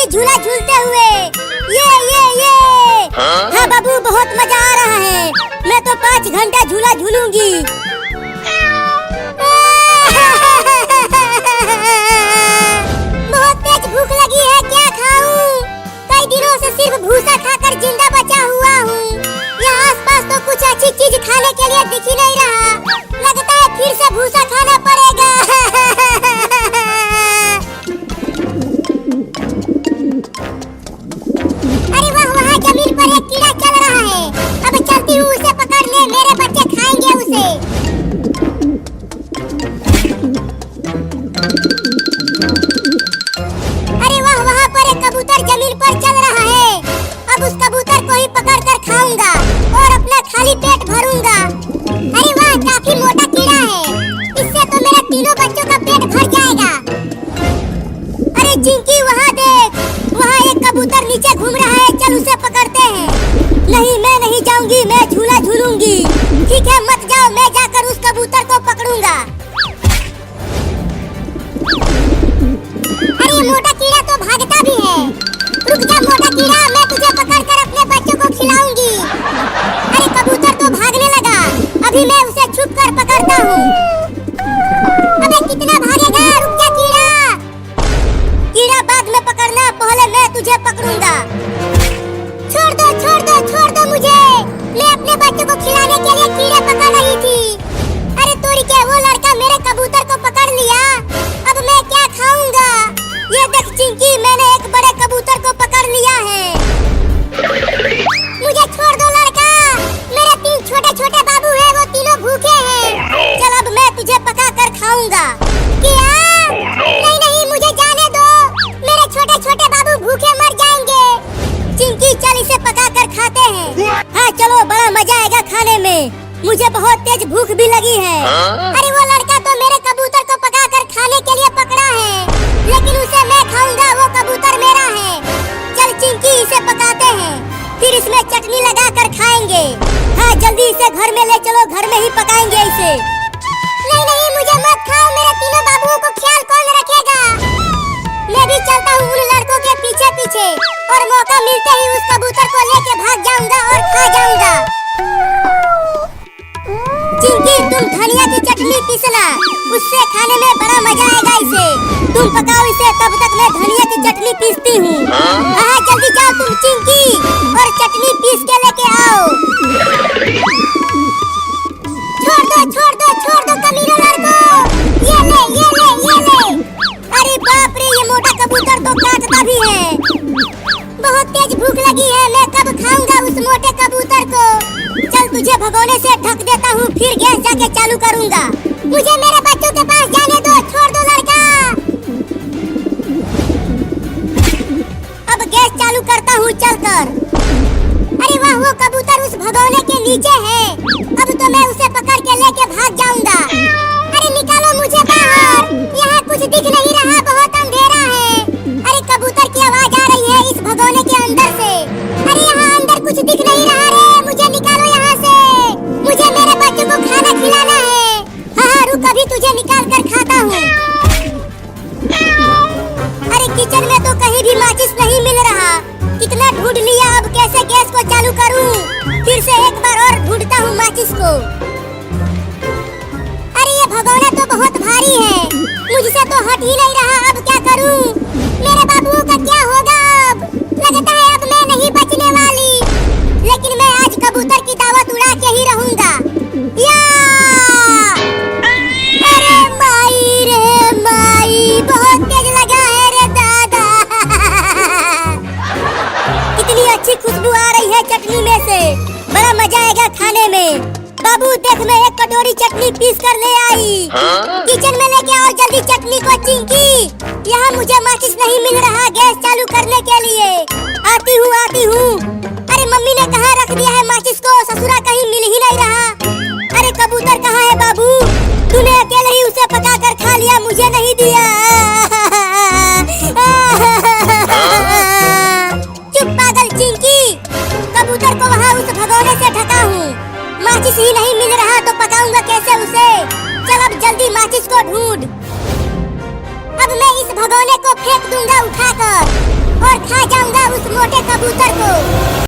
झूला झूलते हुए। ये हाँ बाबू, बहुत मजा आ रहा है। मैं तो 5 घंटा झूला झूलूंगी। बहुत तेज भूख लगी है, क्या खाऊं? कई दिनों से सिर्फ भूसा खाकर जिंदा बचा हुआ हूँ। यहाँ आसपास तो कुछ अच्छी चीज खाने के लिए दिख ही नहीं रहा। लगता है फिर से भूसा खाना पड़ेगा। अरे वाह, वहाँ जमीन पर एक कीड़ा चल रहा है। अब चलती हूँ उसे पकड़ने, मेरे बच्चे खाएंगे उसे। अरे वाह, वहाँ पर एक कबूतर जमीन पर चल रहा है। अब उस कबूतर को ही पकड़ कर खाऊंगा और अपना खाली पेट भरूंगा। अरे वाह, काफी मोटा कीड़ा है। इससे तो मेरे तीनों बच्चों का पेट भर जाएगा। अरे चिंकी, वहाँ देख, वहाँ एक कबूतर नीचे घूम रहा है। चल उसे पकड़ते हैं। नहीं, मैं नहीं जाऊंगी, मैं झूला झूलूंगी। ठीक है, मत जाओ, मैं जाकर उस कबूतर को पकड़ूंगा। अरे मोटा कीड़ा तो भागता भी है। रुक जा मोटा कीड़ा, मैं तुझे पकड़कर अपने बच्चों को खिलाऊंगी। अरे कबूतर तो भागने लगा, अभी मैं उसे छुप कर पकड़ता हूँ। अबे कितना भागेगा, रुक जा कीड़ा। कीड़ा बाद में पकड़ना, पहले मैं तुझे पकड़ूंगा। छोड़ दो, छोड़ दो, छोड़ दो मुझे। मैं अपने बच्चों को खिलाने के लिए कीड़े पकड़ रही थी। अरे तोड़ी के, वो लड़का मेरे कबूतर को पकड़ लिया। अब मैं क्या खाऊंगा? ये देख चिंकी, मैंने एक बड़े कबूतर को पकड़ लिया है। मुझे छोड़ दो लड़का, मेरे 3 छोटे छोटे बाबू हैं, वो तीनों भूखे हैं। चल अब मैं तुझे पका कर खाऊंगा। क्या? नहीं नहीं, मुझे जाने दो, मेरे छोटे छोटे बाबू भूखे मर जाएंगे। चिंकी चल इसे पका कर खाते हैं। हाँ चलो, बड़ा मजा आएगा खाने में। मुझे बहुत तेज भूख भी लगी है। अरे वो लड़का तो मेरे कबूतर को पका कर खाने के लिए पकड़ा है, लेकिन उसे मैं खाऊंगा, वो कबूतर मेरा है। चल चिंकी, इसे पकाते हैं, फिर इसमें चटनी लगा कर खाएंगे। हाँ जल्दी इसे घर में ले चलो, घर में ही पकाएंगे इसे। नहीं नहीं, मुझे मत खाओ, मेरे तीनों बाबुओं को ख्याल कौन रखेगा? मैं भी चलता हूँ उन लड़कों के पीछे पीछे, और मौका मिलते ही उस कबूतर को लेके भाग जाऊंगा और खा जाऊंगा। चिंकी, तुम धनिया की चटनी पीसना, उससे खाने में बड़ा मजा आएगा इसे। तुम पकाओ इसे, तब तक मैं धनिया की चटनी पीसती हूँ। हाँ जल्दी जाओ तुम चिंकी, और चटनी पीस के लेके आओ। छोड़ दो, छोड़ दो, छोड़ दो कमीनों लड़कों। ये ले, ये ले, ये ले। अरे बाप रे, ये मोटा कबूतर तो काटता भी है। बहुत तेज भूख लगी है, मैं कब खाऊंगा उस मोटे कबूतर को? चल तुझे भगोने से ढक देता हूँ, फिर गैस जाके चालू करूँगा। मुझे मेरे बच्चों के पास जाने दो, छोड़ दो लड़का। अब गैस चालू करता हूँ चलकर। अरे वाह, वो कबूतर उस भगोने के नीचे है। अब तो मैं उसे पकड़ के लेके भाग जाऊंगा। अरे निकालो मुझे बाहर, यहाँ कुछ दिख नहीं रहा, बहुत अंधेरा है। अरे कबूतर की आवाज आ रही है इस भगोने के अंदर से। अरे यहाँ अंदर कुछ दिख नहीं रहा रे, मुझे निकालो यहाँ से। मुझे मेरे बच्चों को खाना खिलाना है। हाँ रुक, अभी तुझे निकाल कर खाता हूँ। अरे किचन में तो कहीं भी माचिस नहीं मिल रहा। कितना ढूंढ लिया, अब कैसे गैस को चालू करूँ? फिर से एक बार और ढूंढता हूँ माचिस को। अरे ये भगोना तो बहुत भारी है, मुझसे तो हट ही नहीं रहा। अब क्या करूँ? मेरे बाबुओं का क्या होगा? अब लगता है अब मैं नहीं बचने वाली, लेकिन मैं आज कबूतर की दावत उड़ा के ही रहूंगा। या! अरे माई रे माई, बहुत तेज लगा है रे दादा। कितनी अच्छी खुशबू आ रही है चटनी में से, बड़ा मजा आएगा खाने में। बाबू देख, मैं एक कटोरी चटनी पीस कर ले आई। किचन में लेके आओ जल्दी चटनी को चिंकी। यहाँ मुझे माचिस नहीं मिल रहा गैस चालू करने के लिए। आती हूँ, आती हूँ। अरे मम्मी ने कहाँ रख दिया है माचिस को? ससुरा कहीं मिल ही नहीं रहा। अरे कबूतर कहाँ है बाबू? तूने अकेले ही उसे पका कर खा लिया, मुझे नहीं दिया। चुप पागल चिंकी, कबूतर को वहाँ उस भगोने से ढका हूँ। माचिस ही नहीं मिल रहा तो पकाऊंगा कैसे उसे? चल अब जल्दी माचिस को ढूंढ। अब मैं इस भगोने को फेंक दूंगा उठाकर। और खा जाऊंगा उस मोटे कबूतर को।